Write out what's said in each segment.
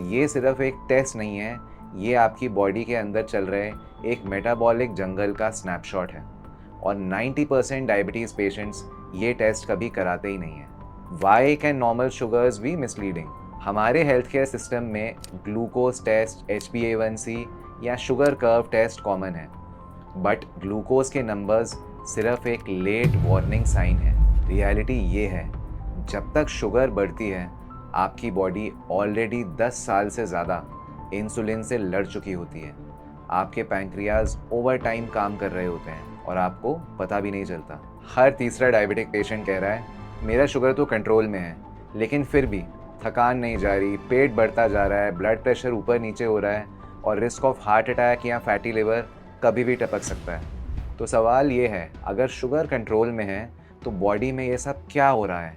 ये सिर्फ एक टेस्ट नहीं है, ये आपकी बॉडी के अंदर चल रहे एक मेटाबॉलिक जंगल का स्नैपशॉट है। और 90% डायबिटीज़ पेशेंट्स ये टेस्ट कभी कराते ही नहीं हैं। Why can normal sugars be misleading? हमारे हेल्थ केयर सिस्टम में ग्लूकोज टेस्ट, HbA1c या शुगर कर्व टेस्ट कॉमन है, बट ग्लूकोज के नंबर्स सिर्फ एक लेट वार्निंग साइन है। रियलिटी ये है, जब तक शुगर बढ़ती है आपकी बॉडी ऑलरेडी 10 साल से ज़्यादा इंसुलिन से लड़ चुकी होती है। आपके पैंक्रियाज ओवर टाइम काम कर रहे होते हैं और आपको पता भी नहीं चलता। हर तीसरा डायबिटिक पेशेंट कह रहा है मेरा शुगर तो कंट्रोल में है, लेकिन फिर भी थकान नहीं जा रही, पेट बढ़ता जा रहा है, ब्लड प्रेशर ऊपर नीचे हो रहा है और रिस्क ऑफ हार्ट अटैक या फैटी लिवर कभी भी टपक सकता है। तो सवाल ये है, अगर शुगर कंट्रोल में है तो बॉडी में ये सब क्या हो रहा है?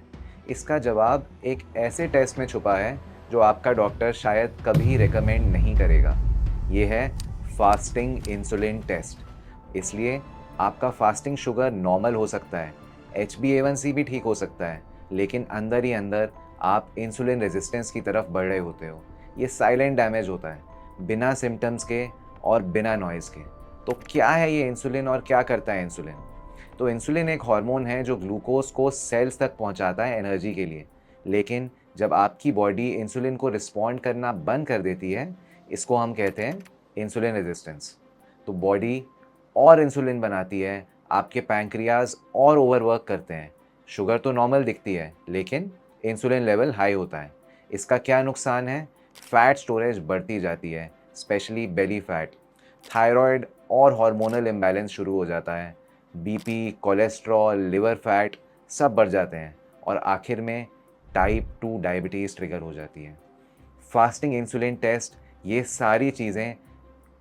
इसका जवाब एक ऐसे टेस्ट में छुपा है जो आपका डॉक्टर शायद कभी रेकमेंड नहीं करेगा। ये है फास्टिंग इंसुलिन टेस्ट। इसलिए आपका फास्टिंग शुगर नॉर्मल हो सकता है, HbA1c भी ठीक हो सकता है, लेकिन अंदर ही अंदर आप इंसुलिन रेजिस्टेंस की तरफ बढ़ रहे होते हो। ये साइलेंट डैमेज होता है, बिना सिम्टम्स के और बिना नॉइज़ के। तो क्या है ये इंसुलिन और क्या करता है इंसुलिन? तो इंसुलिन एक हार्मोन है जो ग्लूकोज को सेल्स तक पहुंचाता है एनर्जी के लिए, लेकिन जब आपकी बॉडी इंसुलिन को रिस्पॉन्ड करना बंद कर देती है, इसको हम कहते हैं इंसुलिन रेजिस्टेंस। तो बॉडी और इंसुलिन बनाती है, आपके पैंक्रियाज और ओवरवर्क करते हैं। शुगर तो नॉर्मल दिखती है, लेकिन इंसुलिन लेवल हाई होता है। इसका क्या नुकसान है? फैट स्टोरेज बढ़ती जाती है, स्पेशली बेली फैट। थायराइड और हार्मोनल इम्बैलेंस शुरू हो जाता है। बीपी, कोलेस्ट्रॉल, लिवर फैट सब बढ़ जाते हैं और आखिर में टाइप 2 डायबिटीज़ ट्रिगर हो जाती है। फास्टिंग इंसुलिन टेस्ट ये सारी चीज़ें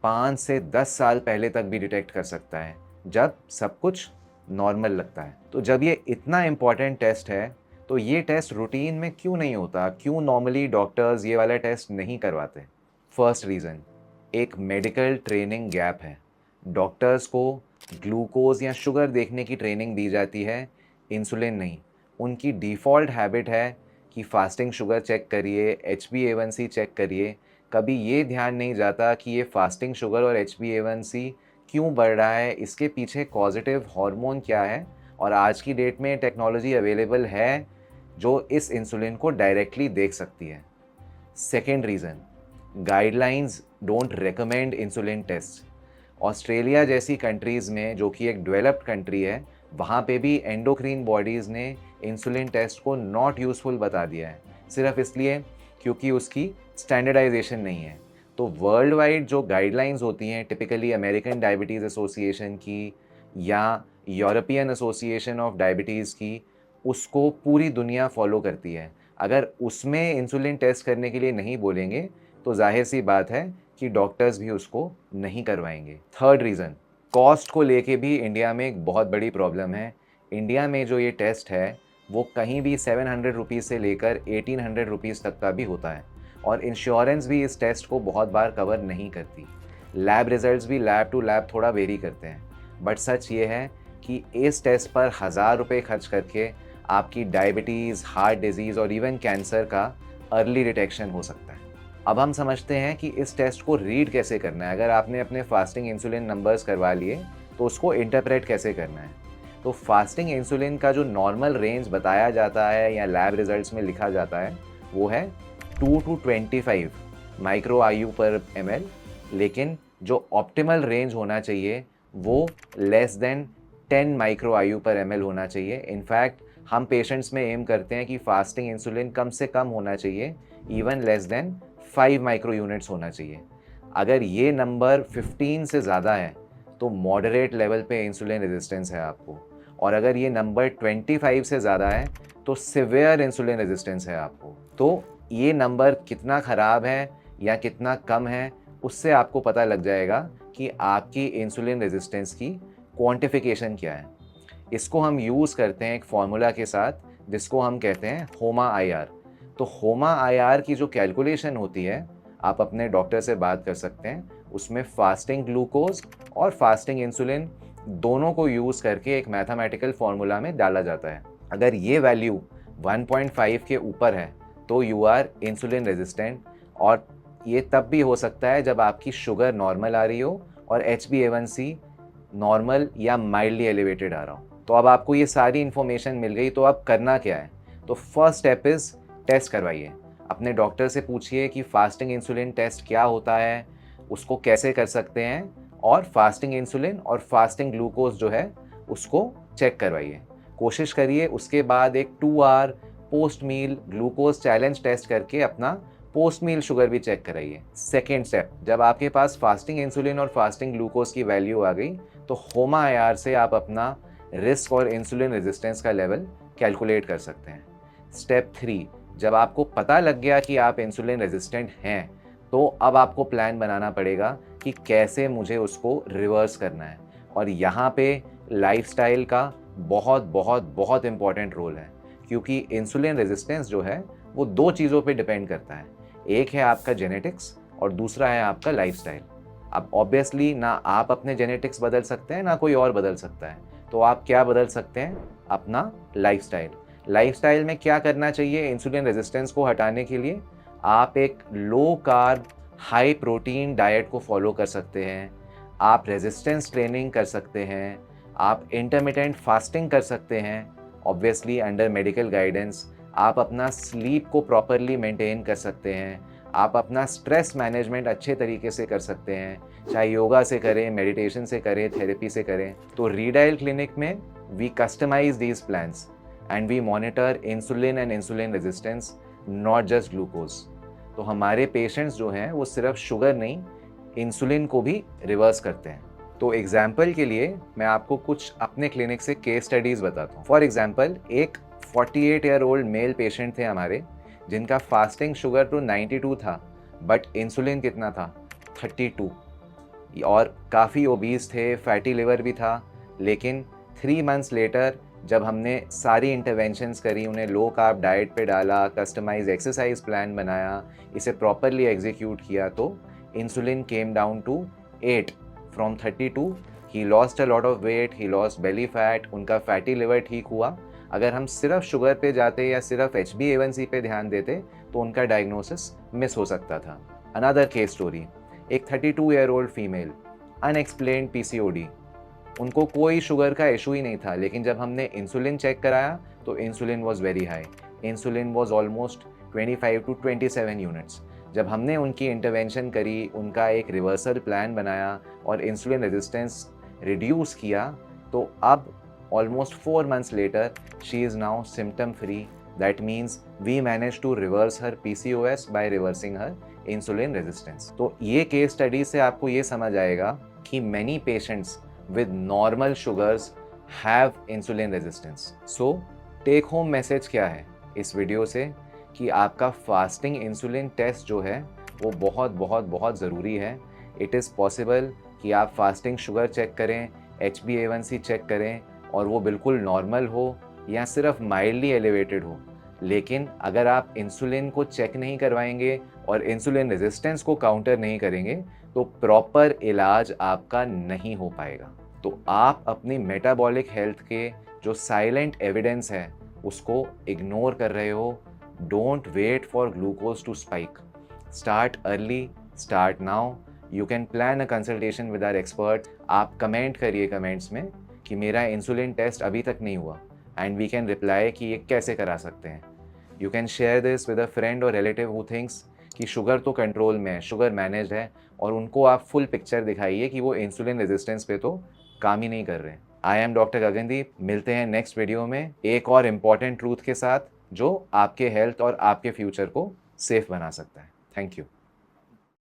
5 से 10 साल पहले तक भी डिटेक्ट कर सकता है, जब सब कुछ नॉर्मल लगता है। तो जब ये इतना इम्पॉर्टेंट टेस्ट है, तो ये टेस्ट रूटीन में क्यों नहीं होता? क्यों नॉर्मली डॉक्टर्स ये वाला टेस्ट नहीं करवाते? फर्स्ट रीज़न, एक मेडिकल ट्रेनिंग गैप है। डॉक्टर्स को ग्लूकोज या शुगर देखने की ट्रेनिंग दी जाती है, इंसुलिन नहीं। उनकी डिफ़ॉल्ट हैबिट है कि फास्टिंग शुगर चेक करिए, HbA1c चेक करिए। कभी ये ध्यान नहीं जाता कि ये फास्टिंग शुगर और HbA1c क्यों बढ़ रहा है, इसके पीछे कॉजेटिव हार्मोन क्या है, और आज की डेट में टेक्नोलॉजी अवेलेबल है जो इस इंसुलिन को डायरेक्टली देख सकती है। Second reason, guidelines don't recommend insulin test. Australia जैसी कंट्रीज़ में, जो कि एक डेवलप्ड कंट्री है, वहाँ पे भी एंडोक्रीन बॉडीज़ ने इंसुलिन टेस्ट को नॉट यूज़फुल बता दिया है, सिर्फ इसलिए क्योंकि उसकी स्टैंडर्डाइजेशन नहीं है। तो वर्ल्ड वाइड जो गाइडलाइंस होती हैं, टिपिकली अमेरिकन डायबिटीज़ एसोसिएशन की या यूरोपियन एसोसिएशन ऑफ डायबिटीज़ की, उसको पूरी दुनिया फॉलो करती है। अगर उसमें इंसुलिन टेस्ट करने के लिए नहीं बोलेंगे तो जाहिर सी बात है कि डॉक्टर्स भी उसको नहीं करवाएंगे। थर्ड रीज़न, कॉस्ट को लेके भी इंडिया में एक बहुत बड़ी प्रॉब्लम है। इंडिया में जो ये टेस्ट है वो कहीं भी 700 रुपीज़ से लेकर 1800 रुपीज़ तक का भी होता है, और इंश्योरेंस भी इस टेस्ट को बहुत बार कवर नहीं करती। लैब रिजल्ट्स भी लैब टू लैब थोड़ा वेरी करते हैं, बट सच ये है कि इस टेस्ट पर 1000 रुपये खर्च करके आपकी डायबिटीज़, हार्ट डिजीज़ और इवन कैंसर का अर्ली डिटेक्शन हो सकता है। अब हम समझते हैं कि इस टेस्ट को रीड कैसे करना है। अगर आपने अपने फास्टिंग इंसुलिन नंबर्स करवा लिए तो उसको इंटरप्रेट कैसे करना है। तो फास्टिंग इंसुलिन का जो नॉर्मल रेंज बताया जाता है या लैब रिजल्ट्स में लिखा जाता है वो है 2 to 25 माइक्रो IU पर ml, लेकिन जो ऑप्टिमल रेंज होना चाहिए वो लेस देन 10 माइक्रो IU पर ml होना चाहिए। इनफैक्ट हम पेशेंट्स में एम करते हैं कि फास्टिंग इंसुलिन कम से कम होना चाहिए, even less than 5 micro units होना चाहिए। अगर ये नंबर 15 से ज़्यादा है तो मॉडरेट लेवल पे इंसुलिन रेजिस्टेंस है आपको, और अगर ये नंबर 25 से ज़्यादा है तो सिवियर इंसुलिन रेजिस्टेंस है आपको। तो ये नंबर कितना ख़राब है या कितना कम है, उससे आपको पता लग जाएगा कि आपकी इंसुलिन रेजिस्टेंस की क्वांटिफिकेशन क्या है। इसको हम यूज़ करते हैं एक फॉर्मूला के साथ जिसको हम कहते हैं होमा IR। तो होमा IR की जो कैलकुलेशन होती है, आप अपने डॉक्टर से बात कर सकते हैं। उसमें फास्टिंग ग्लूकोज और फास्टिंग इंसुलिन दोनों को यूज़ करके एक मैथमेटिकल फार्मूला में डाला जाता है। अगर ये वैल्यू 1.5 के ऊपर है तो यू आर इंसुलिन रेजिस्टेंट, और ये तब भी हो सकता है जब आपकी शुगर नॉर्मल आ रही हो और HbA1c नॉर्मल या माइल्डली एलिवेटेड आ रहा हो। तो अब आपको ये सारी इन्फॉर्मेशन मिल गई, तो अब करना क्या है? तो फर्स्ट स्टेप इज़ टेस्ट करवाइए। अपने डॉक्टर से पूछिए कि फास्टिंग इंसुलिन टेस्ट क्या होता है, उसको कैसे कर सकते हैं, और फास्टिंग इंसुलिन और फास्टिंग ग्लूकोज जो है उसको चेक करवाइए। कोशिश करिए उसके बाद एक 2 hour post meal glucose challenge test करके अपना पोस्ट मील शुगर भी चेक कराइए। सेकेंड स्टेप, जब आपके पास फास्टिंग इंसुलिन और फास्टिंग ग्लूकोज की वैल्यू आ गई तो होमा IR से आप अपना रिस्क और इंसुलिन रेजिस्टेंस का लेवल कैलकुलेट कर सकते हैं। स्टेप 3, जब आपको पता लग गया कि आप इंसुलिन रेजिस्टेंट हैं, तो अब आपको प्लान बनाना पड़ेगा कि कैसे मुझे उसको रिवर्स करना है। और यहाँ पे लाइफस्टाइल का बहुत बहुत बहुत इम्पॉर्टेंट रोल है, क्योंकि इंसुलिन रेजिस्टेंस जो है वो 2 चीज़ों पे डिपेंड करता है। एक है आपका जेनेटिक्स और दूसरा है आपका लाइफस्टाइल। अब ऑब्वियसली ना आप अपने जेनेटिक्स बदल सकते हैं, ना कोई और बदल सकता है। तो आप क्या बदल सकते हैं? अपना लाइफस्टाइल। लाइफस्टाइल में क्या करना चाहिए इंसुलिन रेजिस्टेंस को हटाने के लिए? आप एक low carb high protein diet को फॉलो कर सकते हैं, आप रेजिस्टेंस ट्रेनिंग कर सकते हैं, आप इंटरमिटेंट फास्टिंग कर सकते हैं, ऑब्वियसली अंडर मेडिकल गाइडेंस। आप अपना स्लीप को प्रॉपरली मेंटेन कर सकते हैं, आप अपना स्ट्रेस मैनेजमेंट अच्छे तरीके से कर सकते हैं, चाहे योगा से करें, मेडिटेशन से करें, थेरेपी से करें। तो रीडायल क्लिनिक में we customise these plans and we monitor insulin and insulin resistance, not just glucose. तो हमारे पेशेंट्स जो हैं वो सिर्फ शुगर नहीं, इंसुलिन को भी रिवर्स करते हैं। तो एग्जाम्पल के लिए मैं आपको कुछ अपने क्लिनिक से केस स्टडीज़ बताता हूँ। फॉर एग्जाम्पल, एक 48 ईयर ओल्ड मेल पेशेंट थे हमारे, जिनका फास्टिंग शुगर तो 92 था, बट इंसुलिन कितना था? 32, और काफ़ी ओबीज थे, फैटी लिवर भी था। लेकिन 3 मंथ्स लेटर जब हमने सारी इंटरवेंशंस करी, उन्हें लो कार्ब डाइट पे डाला, कस्टमाइज एक्सरसाइज प्लान बनाया, इसे प्रॉपरली एग्जीक्यूट किया, तो insulin came down to 8 from 32। He lost a lot of weight, he lost belly fat, उनका फैटी लिवर ठीक हुआ। अगर हम सिर्फ शुगर पे जाते या सिर्फ HbA1c पे ध्यान देते तो उनका डायग्नोसिस मिस हो सकता था। अनदर केस स्टोरी, एक 32 year old female, unexplained PCOD, उनको कोई शुगर का इशू ही नहीं था, लेकिन जब हमने इंसुलिन चेक कराया तो insulin was very high. Insulin was almost 25 to 27 units. जब हमने उनकी इंटरवेंशन करी, उनका एक रिवर्सल प्लान बनाया और इंसुलिन रेजिस्टेंस रिड्यूस किया, तो अब almost 4 months later she is now symptom free. That means we manage to reverse her PCOS by reversing her insulin resistance. तो ये केस स्टडी से आपको ये समझ आएगा कि many patients with normal sugars have insulin resistance. So take home message क्या है इस वीडियो से? कि आपका फास्टिंग इंसुलिन टेस्ट जो है वो बहुत बहुत बहुत ज़रूरी है। इट इज़ पॉसिबल कि आप फास्टिंग शुगर चेक करें, HbA1c चेक करें और वो बिल्कुल नॉर्मल हो या सिर्फ माइल्डली एलिवेटेड हो, लेकिन अगर आप इंसुलिन को चेक नहीं करवाएंगे और इंसुलिन रेजिस्टेंस को काउंटर नहीं करेंगे तो प्रॉपर इलाज आपका नहीं हो पाएगा। तो आप अपनी मेटाबॉलिक हेल्थ के जो साइलेंट एविडेंस है उसको इग्नोर कर रहे हो। Don't wait for glucose to spike, start early, start now. You can plan a consultation with our expert. आप कमेंट करिए कमेंट्स में कि मेरा इंसुलिन टेस्ट अभी तक नहीं हुआ, एंड वी कैन रिप्लाई कि ये कैसे करा सकते हैं। You can share this with a friend और रिलेटिव हु थिंक्स कि शुगर तो कंट्रोल में है, शुगर मैनेज्ड है, और उनको आप फुल पिक्चर दिखाइए कि वो इंसुलिन रेजिस्टेंस पे तो काम ही नहीं कर रहे हैं। I am doctor Gagandeep. मिलते हैं नेक्स्ट वीडियो में एक और इम्पॉर्टेंट ट्रूथ के साथ जो आपके हेल्थ और आपके फ्यूचर को सेफ बना सकता है। Thank you.